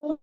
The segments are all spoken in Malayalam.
Good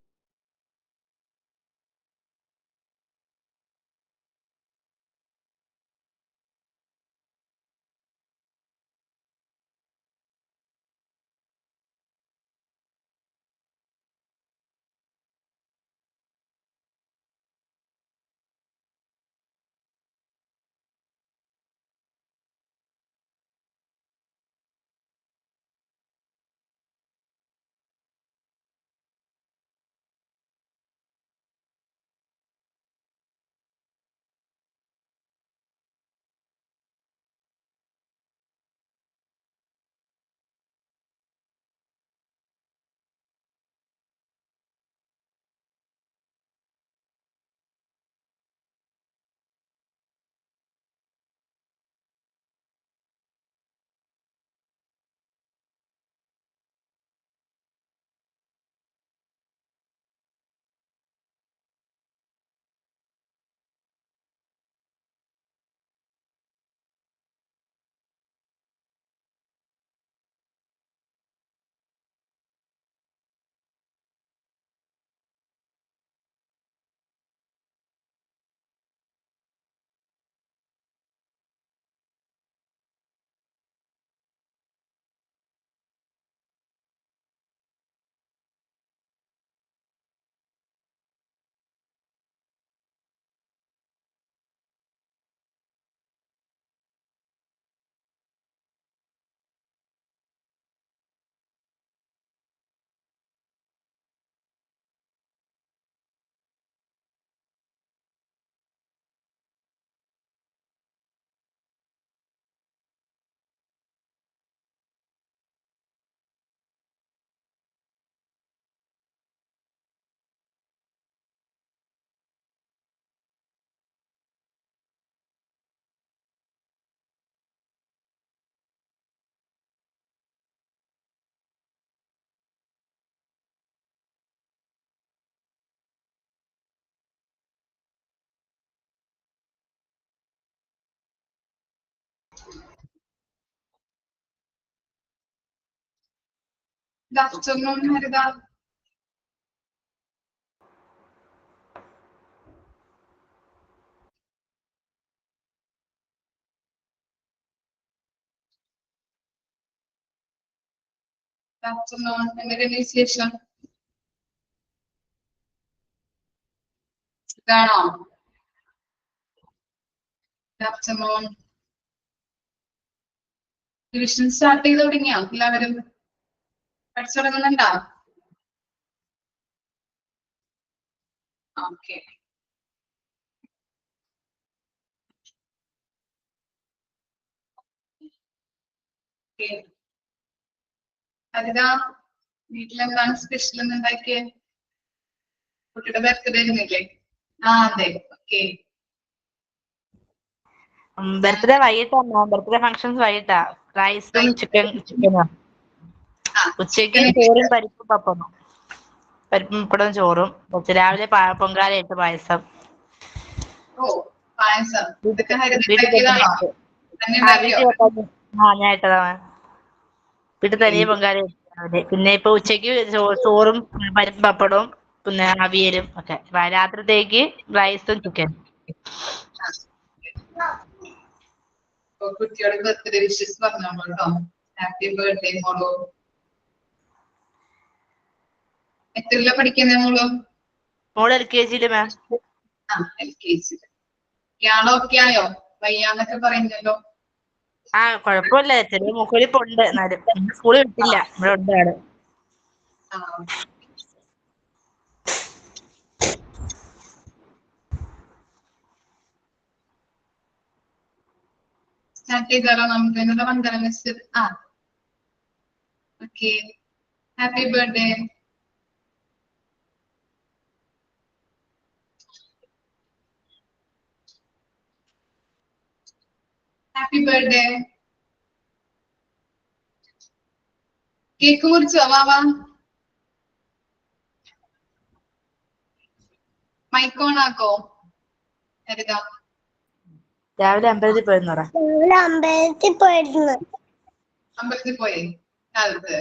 afternoon, Harida. Good afternoon. എന്തൊക്കെയാണ് വിശേഷം? ഇതാണോ? Good afternoon. Division start ചെയ്ത് തുടങ്ങിയോ എല്ലാവരും? പഠിച്ചു തുടങ്ങുന്നുണ്ടോ? Okay. Okay. ഹരിത, വീട്ടിലെന്താണ് സ്പെഷ്യൽ എന്ന് ഉണ്ടാക്കിയേ? കുട്ടിയുടെ ബർത്ത്ഡേ ആയിരുന്നില്ലേ? അതെ. ഓക്കെ. ബർത്ത്ഡേ വൈകിട്ടാ, ബർത്ത്ഡേ ഫംഗ്ഷൻസ് വൈകിട്ടാ. റൈസും ചിക്കനും. ഉച്ചയ്ക്ക് ചോറും പരിപ്പും പപ്പടം. പരിപ്പും പപ്പടവും ചോറും. രാവിലെ പൊങ്കാലയിട്ട് പായസം. ഞാൻ ഇട്ടതാ. വീട്ടിൽ തനിയെ പൊങ്കാല രാവിലെ. പിന്നെ ഇപ്പൊ ഉച്ചയ്ക്ക് ചോറും പരിപ്പും പപ്പടവും പിന്നെ അവിയലും ഒക്കെ. രാത്രിത്തേക്ക് റൈസും ചിക്കനും. കുട്ടിയോട് ബർത്ത്ഡേ വിഷസ് പറഞ്ഞോളൂ കേട്ടോ. ഹാപ്പി ബർത്ത്ഡേ മോളോ. എത്രയിലാ പഠിക്കുന്നേ മോളോ? മോള് LKG മാം. LKG. ഇയാളൊക്കെ ആയോ? വയ്യാന്നൊക്കെ പറയുന്നല്ലോ. കുഴപ്പമില്ല, ചെറിയ മൂക്കൊലിപ്പുണ്ട്. എന്നാലും സ്കൂളിൽ വിട്ടില്ല, ഇവിടെ ഉണ്ട് ആള്. സ്റ്റാർട്ട് ചെയ്താലോ നമുക്ക്? എന്നോട് വന്ദനം miss. Okay. Happy birthday. Happy birthday. Cake മുറിച്ചോ വാവാ? മൈക്ക് ഓൺ ആക്കോ? രാവിലെ അമ്പലത്തിൽ പോയെന്ന് പറ. അമ്പലത്തിൽ പോയി കാലത്ത്.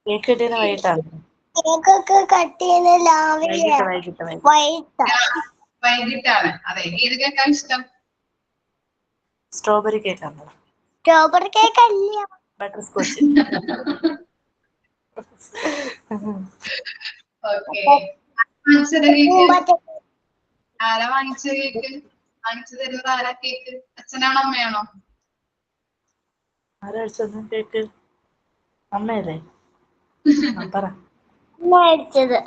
കേക്ക് കിട്ടിയത് വൈകിട്ടാണ്. കേക്കൊക്കെ കട്ട് ചെയ്യുന്ന രാവിലെ വൈകിട്ടാണ്. അതെ, ഏത് കേക്കാ ഇഷ്ടം? സ്ട്രോബെറി കേക്കാണ്. സ്ട്രോബെറി കേക്ക് അല്ല, ബട്ടർ സ്കോച്ച്. ഓക്കെ. വാങ്ങിച്ചത് കേക്ക് ആരാ വാങ്ങിച്ച കേക്ക്? വാങ്ങിച്ചു തരുന്നത് ആരാ കേക്ക്? അച്ഛനാണോ അമ്മയാണോ? ആരാ കേക്ക്? അമ്മയല്ലേ? പറ. മേടിച്ചത്.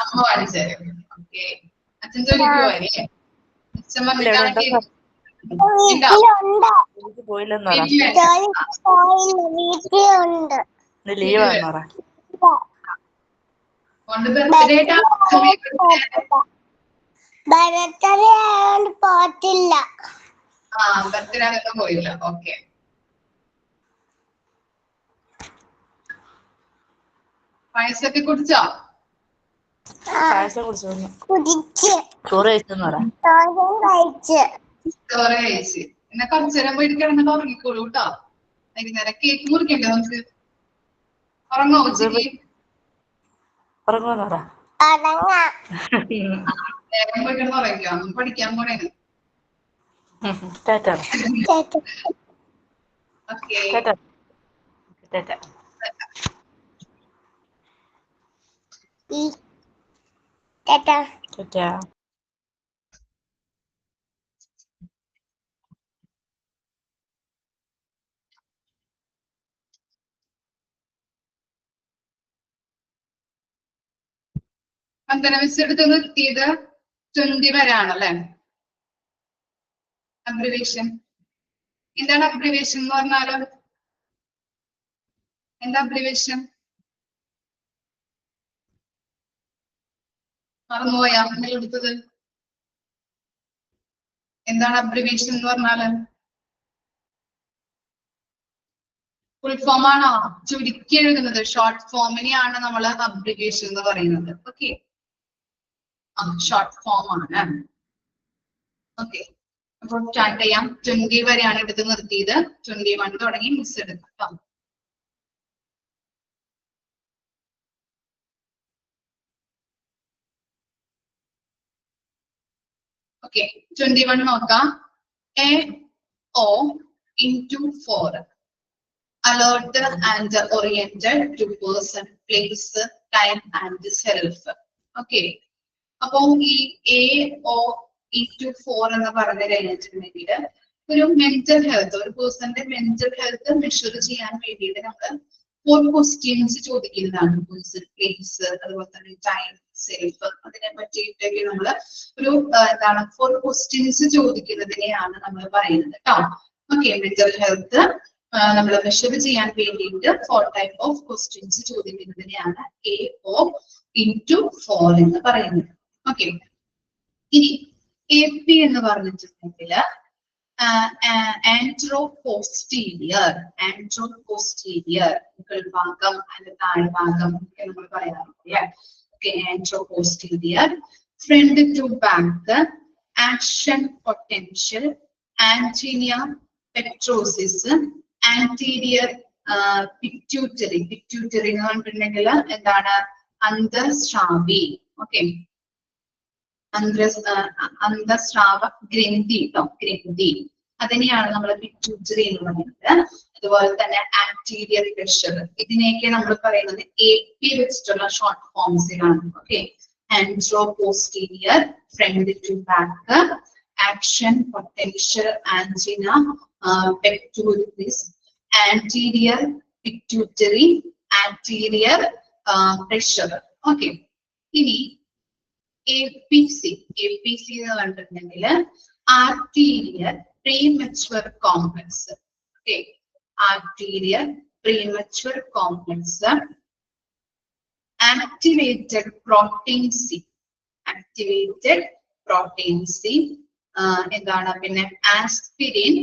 അമ്മ വാങ്ങിച്ചു തരും. ഓക്കെ. അച്ഛൻ ജോലിക്ക് പോയല്ലേ? അച്ഛൻ വന്നിട്ടാണ് കേക്ക് പോയില്ലെന്ന് വീട്ടിലുണ്ട്. ലീവാന്ന് പറ. ബർത്ത്ഡേ ആയോണ്ട് പോയിട്ടില്ല. ബർത്ത്ഡേ പോയില്ല. ഓക്കെ. പായസൊക്കെ കുടിച്ചോ? പായസം കുടിച്ചു. ചോറ് കഴിച്ചെന്ന് പറ. ചോറ് കഴിച്ച്. പിന്നെ കുറച്ചു നേരം പോയിട്ട് കിടന്നിട്ട് ഉറങ്ങിക്കോളൂ കേട്ടോ. വൈകുന്നേരം കേക്ക് മുറിക്കണ്ടേ നമുക്ക്? ഉറങ്ങോ ഉച്ചക്ക്? ഉറങ്ങുമെന്ന് പറ. വേഗം പോയി കിടന്ന് ഉറങ്ങിക്കോ. നമുക്ക് പഠിക്കാൻ പോണേന്. ടാറ്റ. ഓക്കെ. ടാറ്റ. ടാറ്റ. വന്ദന മിസ് എടുത്ത് നിർത്തിയത് 20 വരെയാണല്ലേ? അബ്രിവേഷൻ എന്താണ്? അബ്രിവേഷൻ എന്ന് പറഞ്ഞാല് എന്താ അബ്രിവേഷൻ? മറന്നുപോയാ എടുത്തത്? എന്താണ് അബ്രിവേഷൻ എന്ന് പറഞ്ഞാല്? ഫുൾ ഫോം ആണോ? ചുരുക്കി എഴുതുന്നത് ഷോർട്ട് ഫോമിനെയാണ് നമ്മൾ അബ്രിവേഷൻ എന്ന് പറയുന്നത്. ഓക്കെ, ഷോർട്ട് ഫോം ആണ്. ഓക്കെ, അപ്പോൾ സ്റ്റാർട്ട് ചെയ്യാം. 20 വരെയാണ് എടുത്ത് നിർത്തിയത്. 21 തുടങ്ങി മിസ് എടുക്കാം. ഓക്കെ, 21 നോക്കാം. AO into 4. Alert and oriented to person, place, time and self. Okay, അപ്പൊ ഈ AO into 4 എന്ന് പറഞ്ഞു കഴിഞ്ഞിട്ടുണ്ടെങ്കിൽ ഒരു മെന്റൽ ഹെൽത്ത്, ഒരു പേഴ്സന്റെ മെന്റൽ ഹെൽത്ത് മെഷർ ചെയ്യാൻ വേണ്ടിയിട്ട് നമ്മൾ 4 ക്വസ്റ്റ്യൻസ് ചോദിക്കുന്നതാണ്. പേഴ്സൺ, പ്ലേസ്, അതുപോലെ തന്നെ ടൈം, സെൽഫ്, അതിനെ പറ്റിയിട്ടൊക്കെ നമ്മൾ ഒരു എന്താണ് 4 ക്വസ്റ്റ്യൻസ് ചോദിക്കുന്നതിനെയാണ് നമ്മൾ പറയുന്നത് കേട്ടോ. ഓക്കെ, മെന്റൽ ഹെൽത്ത് നമ്മൾ മെഷർ ചെയ്യാൻ വേണ്ടിയിട്ട് 4 ടൈപ്പ് ഓഫ് ക്വസ്റ്റ്യൻസ് ചോദിക്കുന്നതിനെയാണ് AO into 4 എന്ന് പറയുന്നത്. ഓക്കെ, ഇനി AP എന്ന് പറഞ്ഞിട്ടുണ്ടെങ്കിൽ ആൻട്രോപോസ്റ്റീരിയർ, മുകൾഭാഗം അല്ലെ താഴ്ഭാഗം ഒക്കെ നമ്മൾ പറയാറില്ലേ? Okay, anteroposterior. Front to back, action potential, angina pectoris, anterior pituitary. Pituitary എന്ന് പറഞ്ഞിട്ടുണ്ടെങ്കിൽ എന്താണ്? അന്തഃസ്രാവി. ഓക്കെ, അന്തഃസ്രാവ ഗ്രന്ഥി കേട്ടോ, ഗ്രന്ഥി. അതിനെയാണ് നമ്മൾ പിറ്റ്യൂട്ടറി എന്ന് പറയുന്നത്. അതുപോലെ തന്നെ ആന്റീരിയർ പ്രഷർ, ഇതിനെയൊക്കെ നമ്മൾ പറയുന്നത് AP വെച്ചിട്ടുള്ള ഷോർട്ട് ഫോംസിലാണ്. Okay, anteroposterior, front to back, action potential, angina pectoris, anterior pituitary, anterior pressure. Okay, ഇനി APC എന്ന് പറഞ്ഞിട്ടുണ്ടെങ്കിൽ arterial premature complex. Okay, arterial premature complex, activated protein C, എന്താണ്? പിന്നെ aspirin,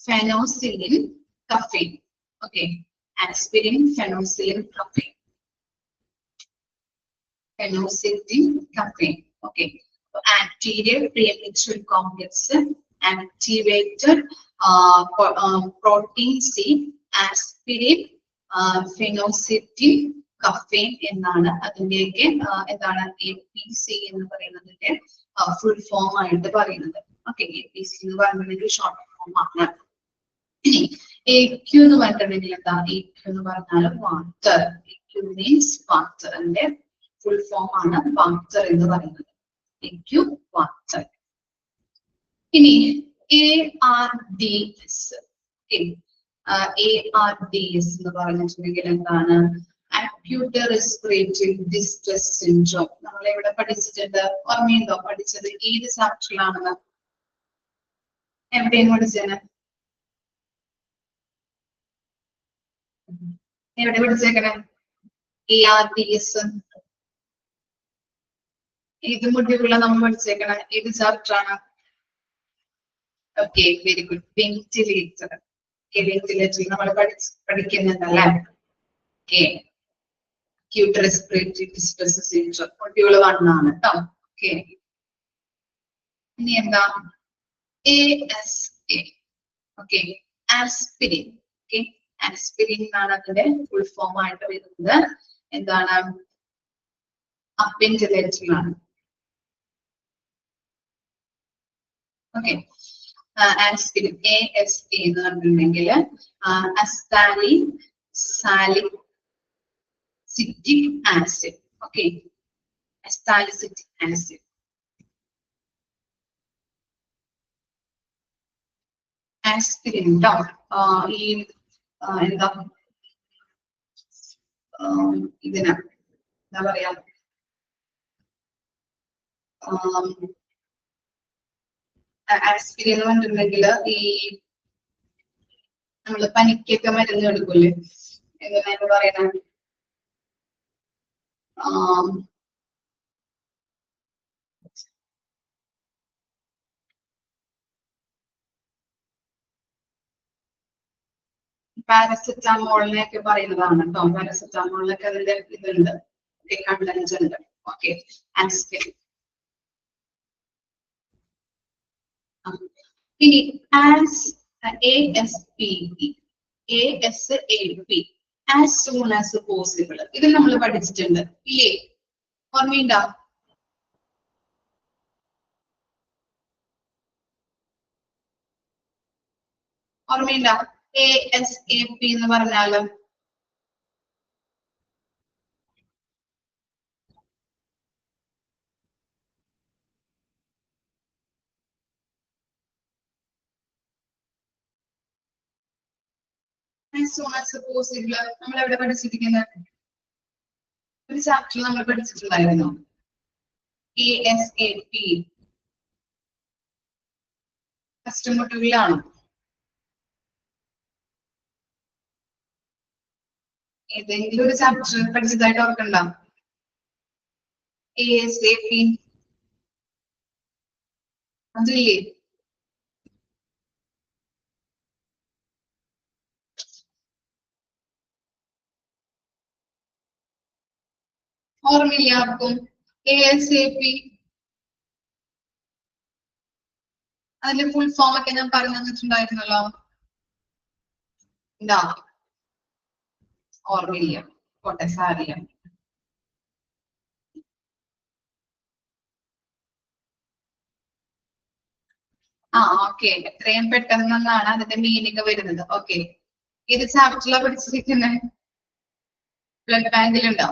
phenacetin, caffeine. Okay, aspirin, phenacetin, caffeine, Okay, anterior premature complex, activated protein C, aspirin, phenacetin, caffeine എന്നാണ് അതിന്റെയൊക്കെ എന്താണ് APC എന്ന് പറയുന്നതിന്റെ ഫുൾ ഫോം ആയിട്ട് പറയുന്നത്. ഓക്കെ, APC എന്ന് പറയുന്നത് ഷോർട്ട് ഫോം ആണ്. ഇനി AQ എന്ന് പറഞ്ഞിട്ടുണ്ടെങ്കിൽ എന്താ? AQ എന്ന് പറഞ്ഞാൽ വാട്ടർ. AQ means water. അതിന്റെ ഫുൾ ഫോം ആണ് വാട്ടർ എന്ന് പറയുന്നത്. AQ water. ഇനി ARDS. ARDS എന്ന് പറഞ്ഞിട്ടുണ്ടെങ്കിൽ എന്താണ്? Acute respiratory distress syndrome. നമ്മൾ എവിടെ പഠിച്ചിട്ടുണ്ട്? ഓർമ്മയുണ്ടോ? പഠിച്ചത് ഏത് ചാപ്റ്ററിലാണെന്ന്? എവിടെയും പഠിച്ചേനെ? എവിടെ പഠിച്ചേക്കണേ? ARDS ഏത് മൊഡ്യൂളില നമ്മൾ പഠിച്ചേക്കണേ? ഏത് ചാപ്റ്റർ ആണ്? Okay, very good. Ventilator. Ventilator നമ്മൾ പഠിക്കുന്നുണ്ടല്ലേ? Okay, acute respiratory distress syndrome module 1 ആണ് കേട്ടോ. ഓക്കെ, ഇനി എന്താ? ASA. Okay, aspirin. Okay, aspirin എന്നാണ് അതിന്റെ ഫുൾ ഫോം ആയിട്ട് വരുന്നത്. എന്താണ്? അപ്പെൻഡിലേറ്റർ ആണ്. ഓക്കെ, ആസ്പിരിൻ ASA എന്ന് പറഞ്ഞിട്ടുണ്ടെങ്കിൽ acetyl salicylic acid. Okay, salicylic acid. Aspirin ട്ടോ. ഈ എന്താ ഇതിന് എന്താ പറയാ? ആസ്പിരിൻ എന്ന് പറഞ്ഞിട്ടുണ്ടെങ്കിൽ ഈ നമ്മള് പനിക്കൊക്കെ മരുന്ന് എടുക്കൂലേ? എങ്ങനെയാണ് പറയുന്നത്? പാരസെറ്റാമോളിനെയൊക്കെ പറയുന്നതാണ് കേട്ടോ. പാരസെറ്റാമോളിനൊക്കെ അതിന്റെ ഇതുണ്ട്, കണ്ടന്റ് ഉണ്ട്. Okay, aspirin. ഇനി ASAP as soon as possible. ഇത് നമ്മൾ പഠിച്ചിട്ടുണ്ട് ഇല്ലേ? ഓർമ്മയുണ്ടോ? ഓർമ്മയുണ്ടോ? ASAP എന്ന് പറഞ്ഞാലും as soon as possible നമ്മൾ എവിടെ പഠിച്ചിരിക്കുന്നത്? ഒരു ചാപ്റ്റർ നമ്മൾ പഠിച്ചിട്ടുണ്ടായിരുന്നു. ASAP first മൊഡ്യൂളിലാണ്. ഏതെങ്കിലും ഒരു ചാപ്റ്റർ പഠിച്ചതായിട്ട് ഓർക്കണ്ടോ? ASAP അതില്ലേ? ഓർമ്മയില്ല ആർക്കും? ASAP അതിന്റെ ഫുൾ ഫോം ഒക്കെ ഞാൻ പറഞ്ഞു തന്നിട്ടുണ്ടായിരുന്നല്ലോ. എന്താ ഓർമ്മയില്ല? പോട്ടെ, സാരില്ല. ഓക്കെ, എത്രയും പെട്ടെന്നാണ് അതിന്റെ മീനിങ് വരുന്നത്. ഓക്കെ, ഇത് ചാപ്റ്ററിലാണ് പഠിച്ചിരിക്കുന്നത്. ബ്ലഡ് ബാങ്കിലുണ്ടോ?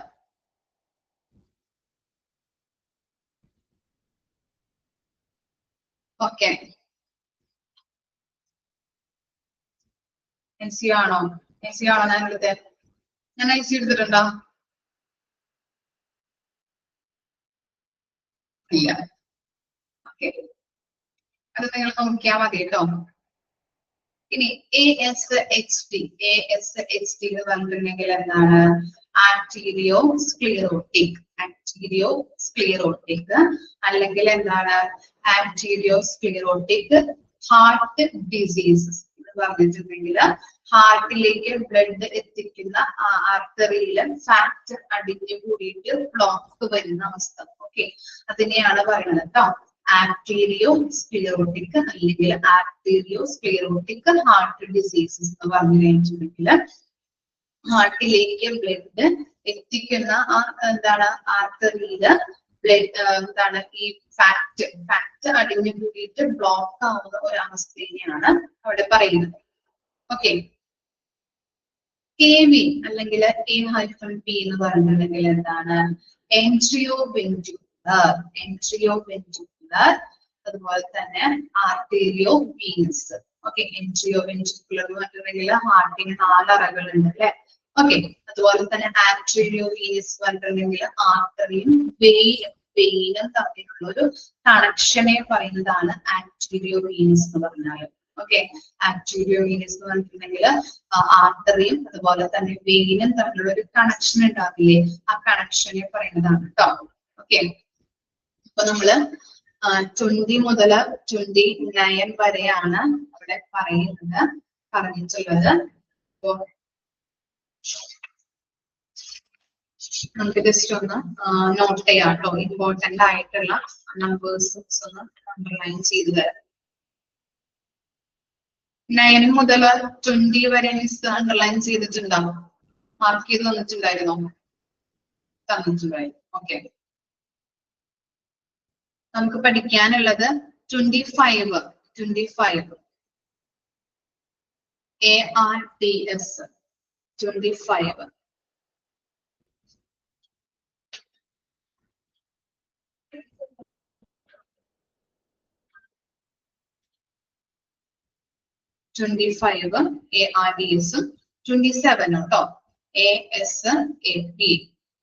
ഓക്കെ, NC ആണോ? NC ആണോ? ഞാൻ NC എടുത്തിട്ടുണ്ടോ? ഇല്ല. ഓക്കെ, അത് നിങ്ങൾ നോക്കിയാൽ മതി കേട്ടോ. ഇനി ASHT എന്ന് പറഞ്ഞിട്ടുണ്ടെങ്കിൽ എന്താണ്? ആർട്ടീരിയോസ്ക്ലിയറോട്ടിക്. അല്ലെങ്കിൽ എന്താണ്? ആർട്ടീരിയോസ്ക്ലിയറോട്ടിക് ഹാർട്ട് ഡിസീസസ് എന്ന് പറഞ്ഞിട്ടുണ്ടെങ്കിൽ ഹാർട്ടിലേക്ക് ബ്ലഡ് എത്തിക്കുന്ന ആർട്ടറിയില് ഫാറ്റ് അടിഞ്ഞു കൂടിയിട്ട് ബ്ലോക്ക് വരുന്ന അവസ്ഥ. ഓക്കെ, അതിനെയാണ് പറയുന്നത് കേട്ടോ. ആർട്ടീരിയോസ്ക്ലിയറോട്ടിക് അല്ലെങ്കിൽ ആർട്ടീരിയോസ്ക്ലിയറോട്ടിക് ഹാർട്ട് ഡിസീസസ് എന്ന് പറഞ്ഞു കഴിഞ്ഞിട്ടുണ്ടെങ്കിൽ ഹാർട്ടിലേക്ക് ബ്ലഡ് എത്തിക്കുന്ന ആ എന്താണ് ആർട്ടറിയില് എന്താണ് ഈ ഫാറ്റ് അടിഞ്ഞു കൂടിയിട്ട് ബ്ലോക്ക് ആവുന്ന ഒരു അവസ്ഥയെയാണ് അവിടെ പറയുന്നത്. ഓക്കെ, KV അല്ലെങ്കിൽ A-P എന്ന് പറഞ്ഞിട്ടുണ്ടെങ്കിൽ എന്താണ്? എൻട്രിയോവെൻട്രിക്കുലർ അതുപോലെ തന്നെ ആർട്ടീരിയോ വീനസ്. ഓക്കെ, എൻട്രിയോവെൻട്രിക്കുലർ എന്ന് പറഞ്ഞിട്ടുണ്ടെങ്കിൽ ഹാർട്ടിന് 4 അറകളുണ്ട് അല്ലെ. ഓക്കെ, അതുപോലെ തന്നെ ആർട്ടീരിയോ വീനസ് പറഞ്ഞിട്ടുണ്ടെങ്കിൽ ആർട്ടറിയും വെയിനും തമ്മിലുള്ള ഒരു കണക്ഷനെ പറയുന്നതാണ് ആർട്ടീരിയോ വീനസ് എന്ന് പറഞ്ഞാൽ. ഓക്കെ, ആർട്ടീരിയോ വീനസ് എന്ന് പറഞ്ഞിട്ടുണ്ടെങ്കിൽ ആർട്ടറിയും അതുപോലെ തന്നെ വെയിനും തമ്മിലുള്ള ഒരു കണക്ഷൻ ഉണ്ടാവില്ലേ, ആ കണക്ഷനെ പറയുന്നതാണ് കേട്ടോ. ഓക്കെ, അപ്പൊ നമ്മള് 20 മുതൽ 29 വരെയാണ് അവിടെ പറഞ്ഞിട്ടുള്ളത്. അപ്പോ നമുക്ക് ജസ്റ്റ് ഒന്ന് നോട്ട് ചെയ്യാം കേട്ടോ. ഇമ്പോർട്ടന്റ് ആയിട്ടുള്ള നമ്പേഴ്സ് ഒന്ന് അണ്ടർലൈൻ ചെയ്തു തരാം. 9 മുതൽ 20 വരെ മിസ് അണ്ടർലൈൻ ചെയ്തിട്ടുണ്ടാവും, മാർക്ക് ചെയ്ത് തന്നിട്ടുണ്ടായിരുന്നോ? തന്നിട്ടുണ്ടായിരുന്നു. ഓക്കെ, നമുക്ക് പഠിക്കാനുള്ളത് 25 ARTS 25. ARDS 27 കേട്ടോ. ASAP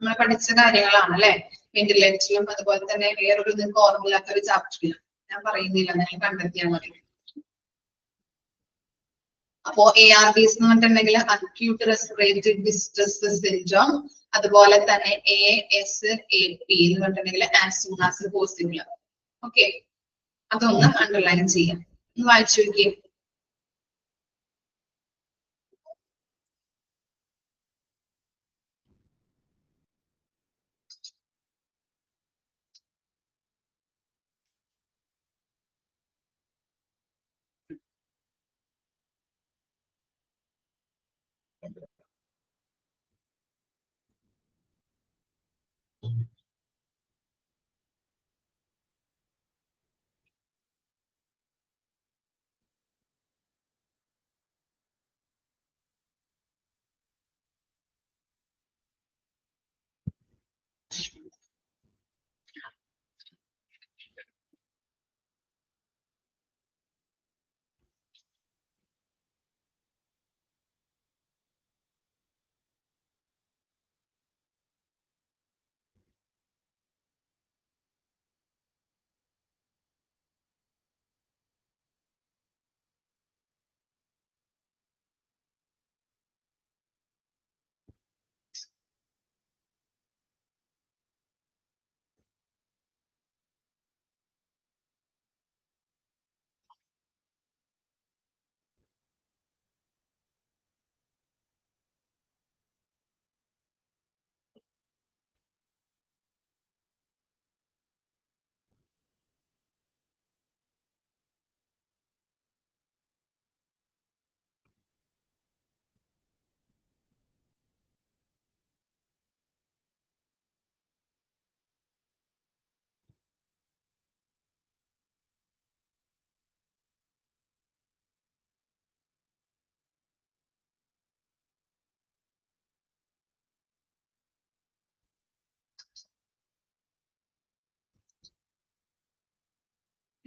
നമ്മൾ പഠിച്ച കാര്യങ്ങളാണ് അല്ലെ. വെന്റിലേറ്ററിലും അതുപോലെ തന്നെ വേറൊരു നിങ്ങൾക്ക് ഓർമ്മയില്ലാത്ത ഒരു ചാപ്റ്ററില്ല, ഞാൻ പറയുന്നില്ല, നിങ്ങൾ കണ്ടെത്തിയാൽ മതി. അപ്പോ ARDS എന്ന് പറഞ്ഞിട്ടുണ്ടെങ്കിൽ അക്യൂട്ട് റെസ്പിറേറ്ററി ഡിസ്ട്രസ് സിൻഡ്രോം, അതുപോലെ തന്നെ ASAP എന്ന് പറഞ്ഞിട്ടുണ്ടെങ്കിൽ as soon as possible. Okay, അതൊന്ന് അണ്ടർലൈൻ ചെയ്യാം. ഒന്ന് വായിച്ചു നോക്കിയേ.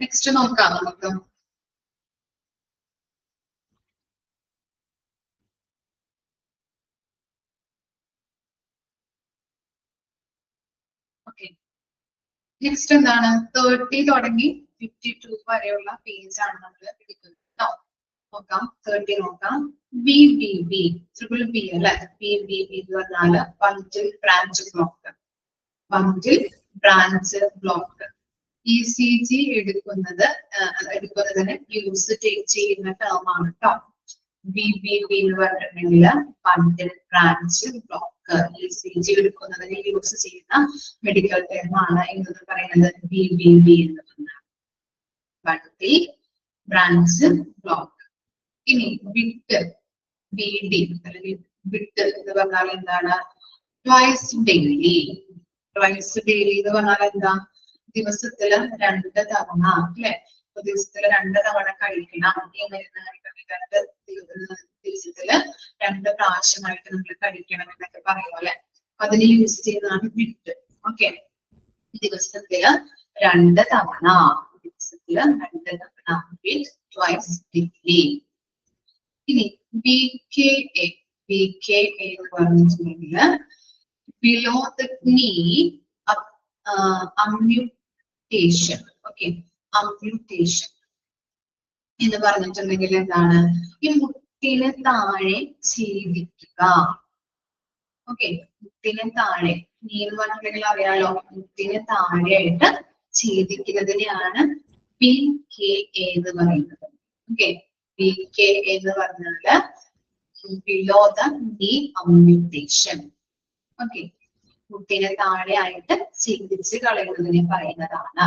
നെക്സ്റ്റ് നോക്കാം നമുക്ക്. ഓക്കെ, നെക്സ്റ്റ് എന്താണ്? 30 തുടങ്ങി 52 വരെയുള്ള പേജ് ആണ് നമ്മൾ എടുക്കുന്നത്. നോക്കാം, 30 നോക്കാം. BBB ട്രിപ്പിൾ ബി അല്ലെ. BBB എന്ന് പറഞ്ഞാല് ബണ്ടിൽ ബ്രാഞ്ച് ബ്ലോക്ക്. ECG എടുക്കുന്നതിന് യൂസ് ചെയ്യുന്ന ടേം ആണ് കേട്ടോ. BBB എന്ന് പറഞ്ഞിട്ടുണ്ടെങ്കിൽ ബണ്ടിൽ ബ്രാഞ്ച് ബ്ലോക്ക്. ECG എടുക്കുന്നതിന് യൂസ് ചെയ്യുന്ന മെഡിക്കൽ ടേം ആണ് എന്ന് പറയുന്നത് BBB എന്ന് പറഞ്ഞാൽ ബണ്ടിൽ ബ്രാഞ്ച് ബ്ലോക്ക്. ഇനി BD അല്ലെങ്കിൽ ബിട്ട് എന്ന് പറഞ്ഞാൽ എന്താണ്? Twice daily. ട്വൈസ് ഡെയിലി എന്ന് പറഞ്ഞാൽ എന്താ? ദിവസത്തില് 2 തവണ അല്ലെ? ദിവസത്തില് 2 തവണ കഴിക്കണം. ഈ മരുന്ന് കഴിക്കണം. ദിവസത്തില് 2 പ്രാവശ്യമായിട്ട് നമ്മൾ കഴിക്കണം എന്നൊക്കെ പറയും അല്ലെ? അതിന് യൂസ് ചെയ്യുന്നതാണ് വിത്ത്. ഓക്കെ, ദിവസത്തില് 2 തവണ. ദിവസത്തില് 2 തവണ വിത്ത് ട്വൈസ് ഡെയിലി. ഇനി BKA. BKA എന്ന് പറഞ്ഞിട്ടുണ്ടെങ്കില് ബിലോ ദ നീ അമ്യൂട്ടേഷൻ. ഓക്കെ, അമ്യൂട്ടേഷൻ എന്ന് പറഞ്ഞിട്ടുണ്ടെങ്കിൽ എന്താണ്? ഈ മുട്ടിന് താഴെ ഛേദിക്കുക. ഓക്കെ, മുട്ടിന് താഴെ. നീ എന്ന് പറഞ്ഞിട്ടുണ്ടെങ്കിൽ അറിയാലോ, മുട്ടിന് താഴെയായിട്ട് ഛേദിക്കുന്നതിനെയാണ് BKA എന്ന് പറയുന്നത്. ഓക്കെ, BKA എന്ന് പറഞ്ഞാല് ബിലോ ദ നീ അമ്യൂട്ടേഷൻ. ഓക്കെ, മുട്ടിന് താഴെ ആയിട്ട് ഛേദിച്ച് കളയുന്നതിനെ പറയുന്നതാണ്.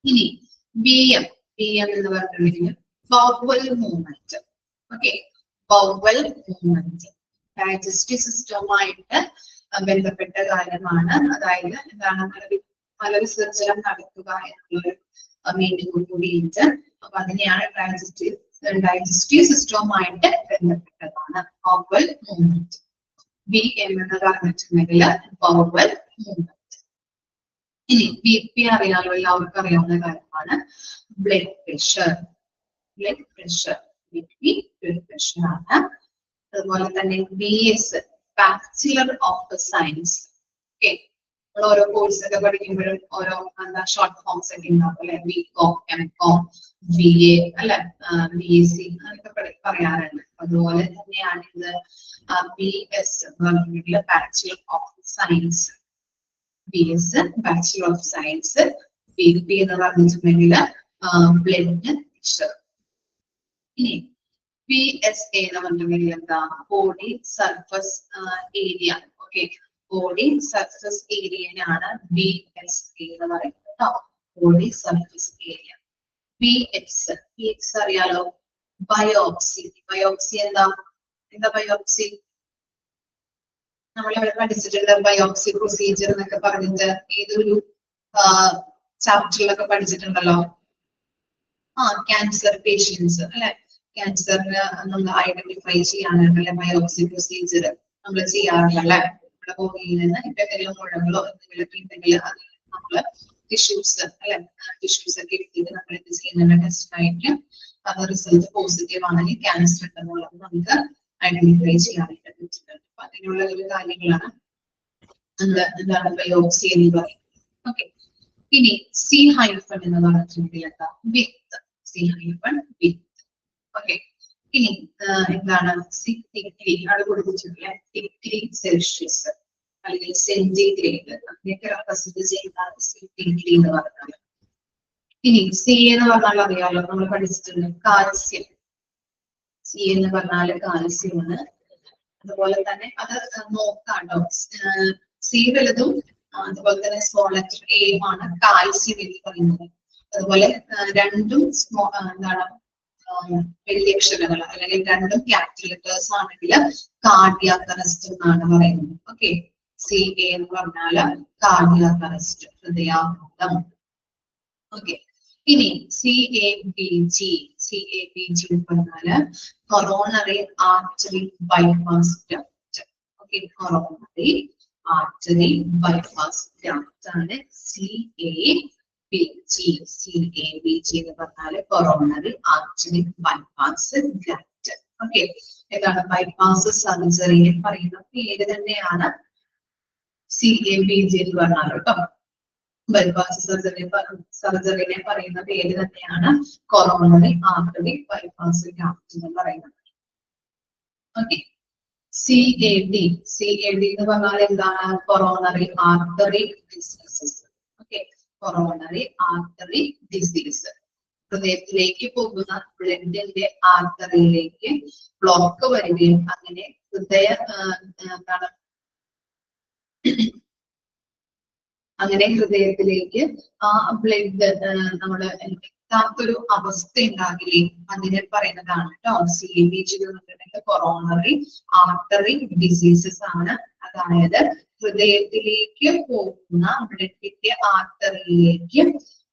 ഇനി BM. BM എന്ന് പറഞ്ഞിട്ടുണ്ടെങ്കിൽ bowel movement. Okay, bowel movement digestive സിസ്റ്റവുമായിട്ട് ബന്ധപ്പെട്ട കാര്യമാണ്. അതായത് എന്താണ്? മലവിസർജനം നടത്തുക എന്നുള്ളൊരു മീനിങ് കൂടിയിട്ട്. അപ്പൊ അതിനെയാണ് ഡൈജസ്റ്റീവ് സിസ്റ്റവുമായിട്ട് ബന്ധപ്പെട്ടതാണ് ബവൽ മൂവ്മെന്റ്. BM എന്ന് പറഞ്ഞിട്ടുണ്ടെങ്കിൽ ബവൽ മൂവ്മെന്റ്. ഇനി BP അറിയാലോ, എല്ലാവർക്കും അറിയാവുന്ന കാര്യമാണ്. Blood pressure. Blood pressure, BP blood pressure ആണ്. അതുപോലെ തന്നെ BS bachelor of science. Okay, നമ്മൾ ഓരോ കോഴ്സ് ഒക്കെ പഠിക്കുമ്പോഴും ഓരോ എന്താ ഷോർട്ട് ഫോംസ് ഒക്കെ ഉണ്ടാവും അല്ലെ? BCom, MCom, BA അല്ലെ, BSc അങ്ങനെയൊക്കെ പറയാറുണ്ട്. അതുപോലെ തന്നെയാണ് ഇത് BS എന്ന് പറഞ്ഞിട്ടുണ്ടെങ്കിൽ bachelor of science. BS bachelor of science. BP എന്ന് പറഞ്ഞിട്ടുണ്ടെങ്കിൽ ബ്ലഡ് പ്രഷർ. ഇനി PSA എന്ന് പറഞ്ഞിട്ടുണ്ടെങ്കിൽ എന്താ? Body surface area. Okay, body surface ഏരിയയാണ് BSA എന്ന് പറയുന്നത് കേട്ടോ. Body surface area. PX. PX അറിയാലോ, ബയോപ്സി. ബയോപ്സി എന്താ? ബയോപ്സി നമ്മളിവിടെ പഠിച്ചിട്ടുണ്ട്. ബയോപ്സി പ്രൊസീജിയർ എന്നൊക്കെ പറഞ്ഞിട്ട് ഏതൊരു ചാപ്റ്ററിലൊക്കെ പഠിച്ചിട്ടുണ്ടല്ലോ. ക്യാൻസർ പേഷ്യൻസ് അല്ലെ? ക്യാൻസറിന് നമ്മൾ ഐഡന്റിഫൈ ചെയ്യാനായിട്ടുള്ള ബയോപ്സി പ്രൊസീജിയർ നമ്മൾ ചെയ്യാറുണ്ടല്ലേ? നമ്മുടെ ബോഡിയിൽ നിന്ന് എന്തെങ്കിലും മുഴകളോ എന്തെങ്കിലുമൊക്കെ ഉണ്ടെങ്കിൽ അത് നമ്മള് ടിഷ്യൂസ് അല്ലെ? ടിഷ്യൂസ് ഒക്കെ എടുത്തിട്ട് നമ്മൾ എന്ത് ചെയ്യുന്നുണ്ട്? ടെസ്റ്റ് ആയിട്ട് അത് റിസൾട്ട് പോസിറ്റീവ് ആണെങ്കിൽ ക്യാൻസർ ഉണ്ടെന്നുള്ളത് നമുക്ക് ഐഡന്റിഫൈ ചെയ്യാനായിട്ട് പറ്റുന്നുണ്ട്. അപ്പൊ അങ്ങനെയുള്ള ഒരു കാര്യങ്ങളാണ് എന്താണ് ബയോപ്സി എന്ന് പറയുന്നത്. ഓക്കെ, ഇനി C- എന്ന് പറഞ്ഞിട്ടുണ്ടെങ്കിൽ എന്താ? വിത്ത്. C- വിത്ത്. ഓക്കെ, ഇനി എന്താണ്? ഡിഗ്രി അവിടെ കൊടുത്തിട്ടുണ്ടല്ലേ? ഡിഗ്രി സെൽഷ്യസ് അല്ലെങ്കിൽ സെന്റിഗ്രേഡ് അങ്ങനെയൊക്കെ റെപ്രസെന്റ് ചെയ്യുന്നതാണ് ഡിഗ്രി എന്ന് പറഞ്ഞാൽ. ഇനി C എന്ന് പറഞ്ഞാൽ അറിയാലോ, നമ്മൾ പഠിച്ചിട്ടുണ്ട് കാൽസ്യം. C എന്ന് പറഞ്ഞാല് കാൽസ്യമാണ്. അതുപോലെ തന്നെ അത് നോക്കാണ്ടോ, C വലുതും അതുപോലെ തന്നെ സ്മോൾ ലെറ്റർ A ആണ് കാൽസ്യം എന്ന് പറയുന്നത്. അതുപോലെ രണ്ടും എന്താണ് വലിയ അക്ഷരങ്ങൾ അല്ലെങ്കിൽ രണ്ടും ക്യാപിറ്റൽ ലെറ്റേഴ്സ് ആണെങ്കിൽ കാർഡിയാക് അറസ്റ്റ് എന്നാണ് പറയുന്നത്. ഓക്കെ, CA എന്ന് പറഞ്ഞാല് കാർഡിയാക് അറസ്റ്റ്, ഹൃദയാഘാതം. ഓക്കെ, ഇനി CABG. CABG എന്ന് പറഞ്ഞാല് coronary artery bypass graft. Okay, coronary artery bypass graft ആണ് CABG. CABG എന്ന് പറഞ്ഞാല് coronary artery bypass graft. Okay, ഏതാണ്? ബൈപ്പാസ് സർജറിയെ പറയുന്ന പേര് തന്നെയാണ് CABG എന്ന് പറഞ്ഞാൽ കേട്ടോ. ബൈപ്പാസ് സർജറിനെ പറയുന്ന പേര് തന്നെയാണ് കൊറോണറി ആർട്ടറി ബൈപ്പാസ് ഗ്രാഫ്റ്റ് എന്ന് പറയുന്നത്. Okay, CAD. CAD എന്ന് പറഞ്ഞാൽ എന്താണ്? Coronary artery diseases. Okay, coronary artery disease. ഹൃദയത്തിലേക്ക് പോകുന്ന ബ്ലഡിന്റെ ആർട്ടറിയിലേക്ക് ബ്ലോക്ക് വരികയും അങ്ങനെ എന്താണ് അങ്ങനെ ഹൃദയത്തിലേക്ക് ആ ബ്ലഡ് നമ്മള് എത്താത്തൊരു അവസ്ഥ ഉണ്ടാകില്ലേ, അതിനെ പറയുന്നതാണ് കേട്ടോ CABG എന്ന് പറഞ്ഞിട്ടുണ്ടെങ്കിൽ കൊറോണറി ആർട്ടറി ഡിസീസസ് ആണ്. അതായത് ഹൃദയത്തിലേക്ക് പോകുന്ന ബ്ലഡിന്റെ ആർട്ടറിയിലേക്ക്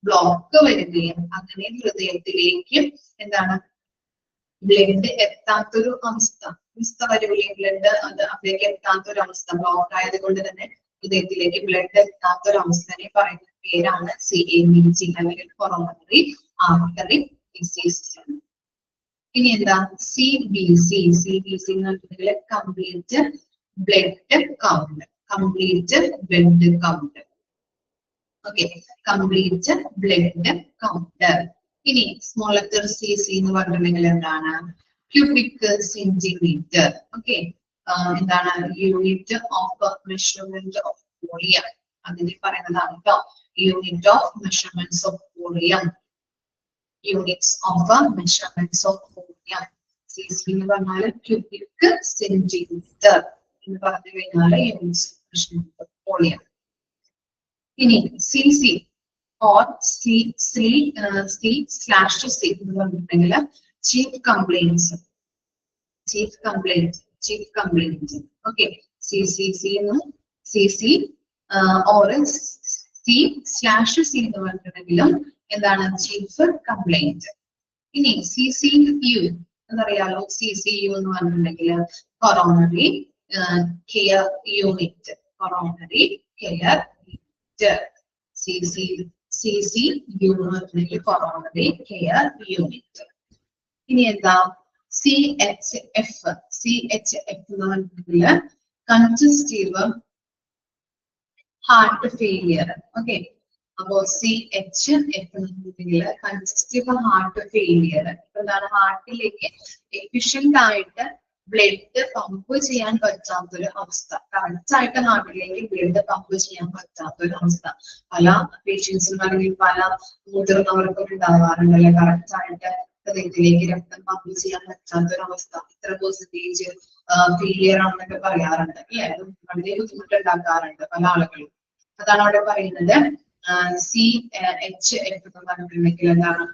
ബ്ലോക്ക് വരികയും അങ്ങനെ ഹൃദയത്തിലേക്ക് എന്താണ് ബ്ലഡ് എത്താത്തൊരു അവസ്ഥ വരില്ലേ, ബ്ലഡ് അത് അവിടേക്ക് എത്താത്തൊരു അവസ്ഥ, ബ്ലോക്ക് ആയത് കൊണ്ട് തന്നെ ഹൃദയത്തിലേക്ക് ബ്ലഡ് എത്താത്തൊരു അവസ്ഥനെ പറയുന്ന പേരാണ് CABG അല്ലെങ്കിൽ കൊറോണറി ആർട്ടറി ഡിസീസ്. ഇനി എന്താ CBC എന്ന് പറഞ്ഞിട്ടുണ്ടെങ്കിൽ complete blood count. Okay, complete blood count. ഇനി സ്മോൾ ലെറ്റർ CC എന്ന് പറഞ്ഞിട്ടുണ്ടെങ്കിൽ എന്താണ്? Cubic centimetre. ഓക്കെ, എന്താണ്? Unit of measurement of volume. അതിന് പറയുന്നതാണ് കേട്ടോ, unit of measurements of volume. Units of measurements of volume. CC എന്ന് പറഞ്ഞാൽ ക്യൂബിക് സെന്റിമീറ്റർ എന്ന് പറഞ്ഞു കഴിഞ്ഞാൽ units of measurement of volume. ഇനി CC or C/C എന്ന് പറഞ്ഞിട്ടുണ്ടെങ്കിൽ ചീഫ് കംപ്ലൈൻസ്. ഓക്കെ, CC എന്നും CC or C/C എന്ന് പറഞ്ഞിട്ടുണ്ടെങ്കിലും എന്താണ്? Chief complaint. ഇനി CCU എന്നറിയാലോ. CCU എന്ന് പറഞ്ഞിട്ടുണ്ടെങ്കിൽ കൊറോണറി കെയർ യൂണിറ്റ്. CCU എന്ന് പറഞ്ഞിട്ടുണ്ടെങ്കിൽ കൊറോണറി കെയർ യൂണിറ്റ്. ഇനി എന്താ? CHF എന്ന് പറഞ്ഞിട്ടുണ്ടെങ്കിൽ കൺജസ്റ്റീവ് ഹാർട്ട് ഫെയിലിയർ. ഓക്കെ, അപ്പോ CHF എന്നുണ്ടെങ്കിൽ കൺജസ്റ്റീവ് ഹാർട്ട് ഫെയിലിയർ. എന്താണ്? ഹാർട്ടിലേക്ക് എഫിഷ്യന്റ് ആയിട്ട് ബ്ലഡ് പമ്പ് ചെയ്യാൻ പറ്റാത്തൊരു അവസ്ഥ, കറക്റ്റ് ആയിട്ട് ഹാർട്ടിലേക്ക് ബ്ലഡ് പമ്പ് ചെയ്യാൻ പറ്റാത്തൊരു അവസ്ഥ പല പേഷ്യൻസിനും അല്ലെങ്കിൽ പല മുതിർന്നവർക്കും ഉണ്ടാവാറുണ്ട്. അല്ലെ, കറക്റ്റ് ആയിട്ട് ഹൃദയത്തിലേക്ക് രക്തം പമ്പ് ചെയ്യാൻ പറ്റാത്തൊരവസ്ഥ, ഇത്ര പെർസെന്റേജ് ഫെയിലിയർ ആണെന്നൊക്കെ പറയാറുണ്ട്. അല്ലെ, അത് വളരെ ബുദ്ധിമുട്ടുണ്ടാക്കാറുണ്ട് പല ആളുകളും. അതാണ് അവിടെ പറയുന്നത്. CHF എന്ന് പറഞ്ഞിട്ടുണ്ടെങ്കിൽ എന്താണ്?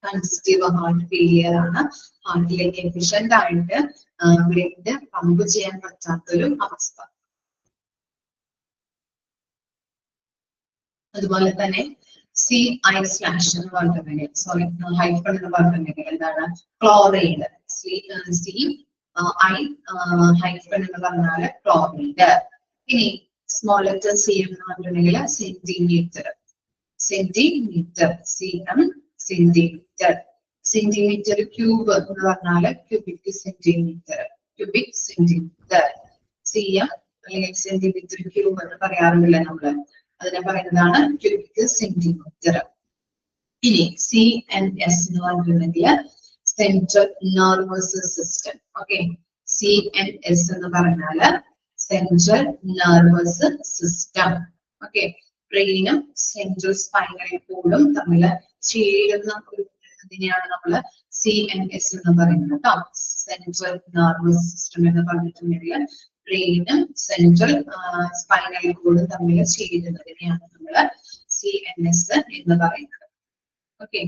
കൺജസ്റ്റീവ് ഹാർട്ട് ഫെയിലിയർ ആണ്. ഹാർട്ടിലേക്ക് എഫിഷ്യന്റ് ആയിട്ട് ബ്ലഡ് പമ്പ് ചെയ്യാൻ പറ്റാത്തൊരു അവസ്ഥ. അതുപോലെ തന്നെ CI/ എന്ന് പറഞ്ഞിട്ടുണ്ടെങ്കിൽ ഹൈഫൺ എന്ന് പറഞ്ഞിട്ടുണ്ടെങ്കിൽ എന്താണ്? ക്ലോറൈഡ്. CI ഹൈഫൺ എന്ന് പറഞ്ഞാല് ക്ലോറൈഡ്. ഇനി സ്മോൾ ലെറ്റർ CM എന്ന് പറഞ്ഞിട്ടുണ്ടെങ്കിൽ സെന്റിമീറ്റർ. CM centimetre. ക്യൂബ് എന്ന് പറഞ്ഞാല് ക്യൂബിക് സെന്റിമീറ്റർ. CM അല്ലെങ്കിൽ സെന്റിമീറ്റർ ക്യൂബ് എന്ന് പറയാറില്ല നമ്മള്. അതിനെ പറയുന്നതാണ് ക്യൂബിക് സെന്റിമീറ്റർ. ഇനി CNS എന്ന് പറഞ്ഞിട്ടുണ്ടെങ്കിൽ central nervous system. Okay, CNS എന്ന് പറഞ്ഞാല് സെൻട്രൽ നെർവസ് സിസ്റ്റം. ഓക്കെ, ബ്രെയിനും സെൻട്രൽ സ്പൈനൽ കോഡും തമ്മിൽ ചേരുന്ന ഒരു ഇതിനെയാണ് നമ്മള് CNS എന്ന് പറയുന്നത് കേട്ടോ. സെൻട്രൽ നെർവസ് സിസ്റ്റം എന്ന് പറഞ്ഞിട്ടുണ്ടെങ്കിൽ ബ്രെയിനും സെൻട്രൽ സ്പൈനൽ കോഡും തമ്മിൽ ചേരുന്നതിനെയാണ് നമ്മള് CNS എന്ന് പറയുന്നത്. ഓക്കെ,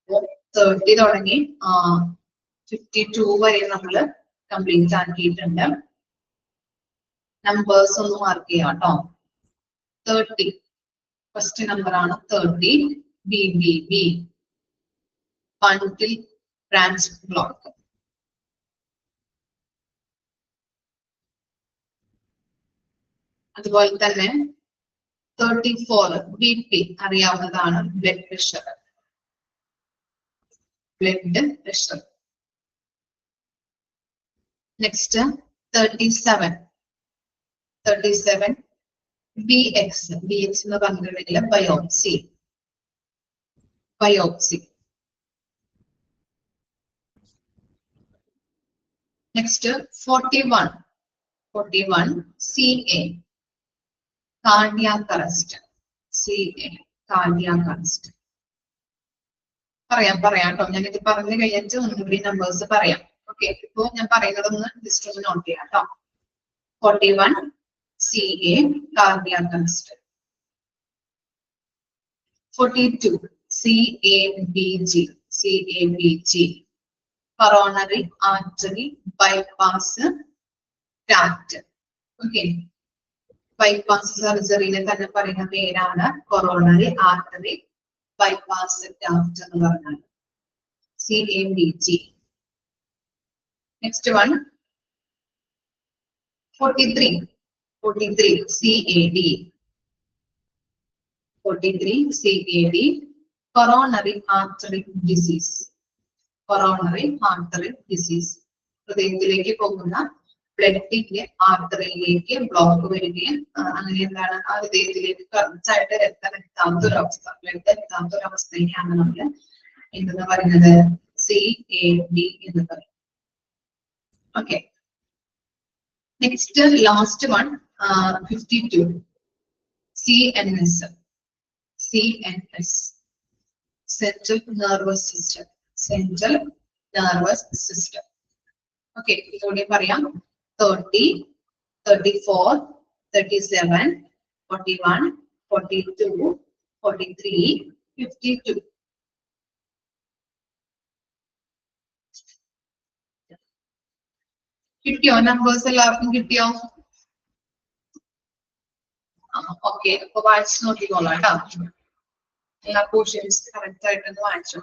30 തുടങ്ങി 52 വരെ നമ്മള് കംപ്ലീറ്റ് ആക്കിയിട്ടുണ്ട്. നമ്പേഴ്സ് ഒന്ന് മാർക്ക് ചെയ്യാം കേട്ടോ. 30 ഫസ്റ്റ് നമ്പർ ആണ് 30. BBB ബണ്ടിൽ ബ്രാഞ്ച് ബ്ലോക്ക്. അതുപോലെ തന്നെ 34 BP അറിയാവുന്നതാണ്, ബ്ലഡ് പ്രഷർ. നെക്സ്റ്റ് 37 BX എന്ന് പറഞ്ഞിട്ടുണ്ടെങ്കിൽ biopsy. Next 41 CA cardiac arrest. പറയാം കേട്ടോ. ഞാനിത് പറഞ്ഞു കഴിഞ്ഞിട്ട് ഒന്നുകൂടി നമ്പേഴ്സ് പറയാം. ഓക്കെ, ഇപ്പൊ ഞാൻ പറയുന്നതൊന്ന് ജസ്റ്റ് ഒന്ന് നോട്ട് ചെയ്യാം കേട്ടോ. 41 CA cardiac arrest. 42 CABG coronary artery bypass tract. Okay, bypass സർജറിയിലെ തന്നെ പറയുന്ന പേരാണ് കൊറോണറി ആർട്ടറി ബൈപ്പാസ് ഗ്രാഫ്റ്റ് എന്ന് പറഞ്ഞാൽ CABG. Next one 43 CAD. 43 CAD, coronary artery disease. coronary artery disease. ഹൃദയത്തിലേക്ക് പോകുന്ന ബ്ലഡിന്റെ ആർട്ടറിയിലേക്ക് ബ്ലോക്ക് വരികയും അങ്ങനെ എന്താണ് ആ ഹൃദയത്തിലേക്ക് കറക്റ്റായിട്ട് രക്തം എത്താത്ത ഒരു അവസ്ഥ, ബ്ലഡ് എത്താത്ത ഒരു അവസ്ഥയെയാണ് നമ്മൾ എന്തെന്ന് പറയുന്നത് CAD എന്ന് പറയും. Okay, next last one 52 CNS. Central Nervous System. Central Nervous System. Okay, ഇതോടെ പറയാം 30, 34, 37, 41, 42, 43, 52. കിട്ടിയോ? നമ്പേഴ്സ് എല്ലാവർക്കും കിട്ടിയോ? ഓക്കെ, അപ്പൊ വായിച്ചു നോക്കിക്കോളാം കേട്ടോ. എല്ലാ പോർഷൻസ് കറക്റ്റ് ആയിട്ടൊന്ന് വായിച്ചോ.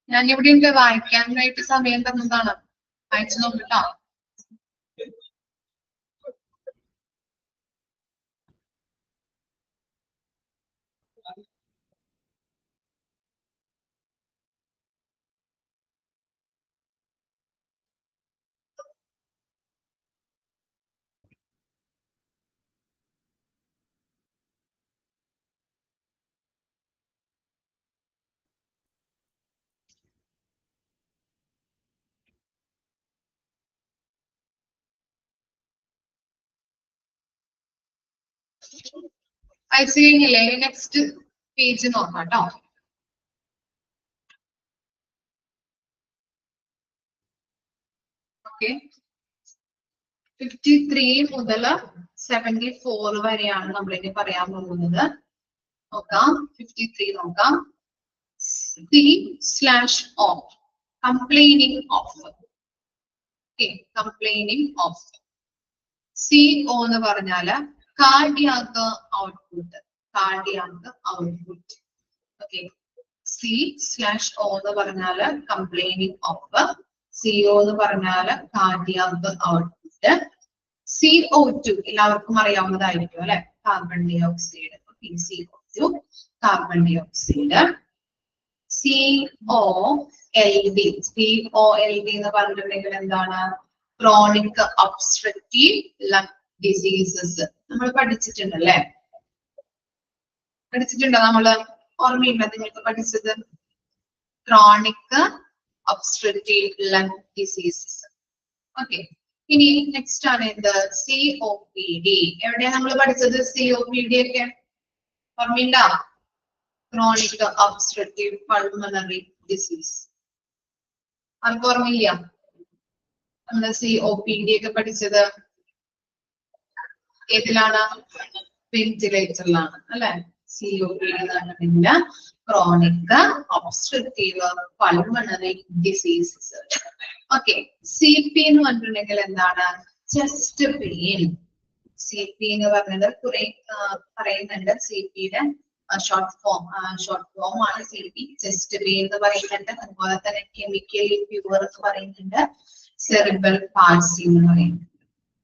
ഞാൻ ഇവിടെ ഉണ്ട്, വായിക്കാനായിട്ട് സമയം തന്നതാണ്. വായിച്ചു നോക്കട്ടോ. അയച്ചു കഴിഞ്ഞില്ലേ? നെക്സ്റ്റ് പേജ് നോക്കാം കേട്ടോ. ഓക്കെ, 53 മുതൽ 74 വരെയാണ് നമ്മളിനി പറയാൻ പോകുന്നത്. നോക്കാം, 53 നോക്കാം. C/O, complaining of. Okay, complaining of. CO എന്ന് പറഞ്ഞാല് cardiac output. Cardiac output. Okay, C/O എന്ന് പറഞ്ഞാല് complaining of. CO എന്ന് പറഞ്ഞാല് cardiac output. CO2 എല്ലാവർക്കും അറിയാവുന്നതായിരിക്കും അല്ലെ, carbon dioxide. CO2 carbon dioxide. COLD. COLD എന്ന് പറഞ്ഞിട്ടുണ്ടെങ്കിൽ എന്താണ്? Chronic obstructive lung diseases. നമ്മൾ പഠിച്ചിട്ടുണ്ടല്ലേ? പഠിച്ചിട്ടുണ്ടോ? നമ്മള് ഓർമ്മയില്ല നിങ്ങൾക്ക് പഠിച്ചത്? Chronic obstructive lung diseases. Okay, ഇനി നെക്സ്റ്റ് ആണ് എന്ത്? COPD. എവിടെയാണ് നമ്മൾ പഠിച്ചത് COPD ഒക്കെ? ഓർമ്മയുണ്ടോ? Chronic obstructive pulmonary disease. ആർക്കും ഓർമ്മയില്ല? നമ്മള് COPD ഒക്കെ പഠിച്ചത് ഏതിലാണ്? വെന്റിലേറ്ററിലാണ് അല്ലെ? COPD എന്ന് പറഞ്ഞിട്ടുണ്ടെങ്കിൽ chronic obstructive pulmonary diseases. Okay, CP എന്ന് പറഞ്ഞിട്ടുണ്ടെങ്കിൽ എന്താണ്? Chest pain. CP എന്ന് പറഞ്ഞത് കുറെ പറയുന്നുണ്ട്. CPയുടെ ഷോർട്ട് ഫോം ആണ് CP. ചെസ്റ്റ് പെയിൻ എന്ന് പറയുന്നുണ്ട്. അതുപോലെ തന്നെ കെമിക്കലി പ്യൂർ എന്ന് പറയുന്നുണ്ട്. സെറിബ്രൽ പാൾസി എന്ന് പറയുന്നുണ്ട്.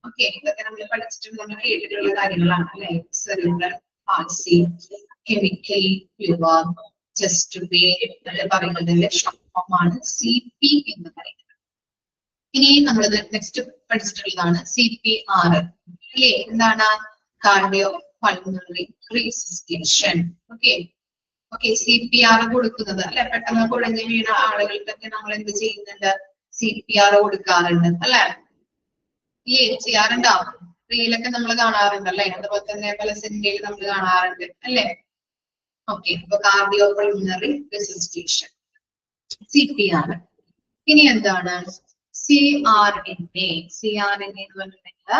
ഓക്കെ, ഇതൊക്കെ നമ്മൾ പഠിച്ചിട്ടുള്ള കേട്ടിട്ടുള്ള കാര്യങ്ങളാണ് അല്ലെ? Cerebral palsy, chemically pure, chest pain എന്ന് പറയുന്നതിന്റെ ഷോർട്ട് ഫോം ആണ് CP എന്ന് പറയുന്നത്. ഇനി നമ്മൾ നെക്സ്റ്റ് പഠിച്ചിട്ടുള്ളതാണ് CPR അല്ലേ? എന്താണ്? Cardio pulmonary resuscitation. Okay, CPR കൊടുക്കുന്നത് അല്ലെ? പെട്ടെന്ന് കുഴഞ്ഞു വീണ ആളുകൾക്കൊക്കെ നമ്മൾ എന്ത് ചെയ്യുന്നുണ്ട്? CPR കൊടുക്കാറുണ്ട് അല്ലെ? ചെയ്യാറുണ്ടാവും. റീലൊക്കെ നമ്മൾ കാണാറുണ്ട് അല്ലെ? അതുപോലെ തന്നെ പല സിനിമയിൽ നമ്മൾ കാണാറുണ്ട് അല്ലെ? ഓക്കെ, അപ്പൊ കാർഡിയോ പൾമണറി റെസിസ്റ്റേഷൻ CPR. ഇനി എന്താണ്? CRNA. CRNA എന്ന് പറഞ്ഞിട്ടുണ്ടെങ്കിൽ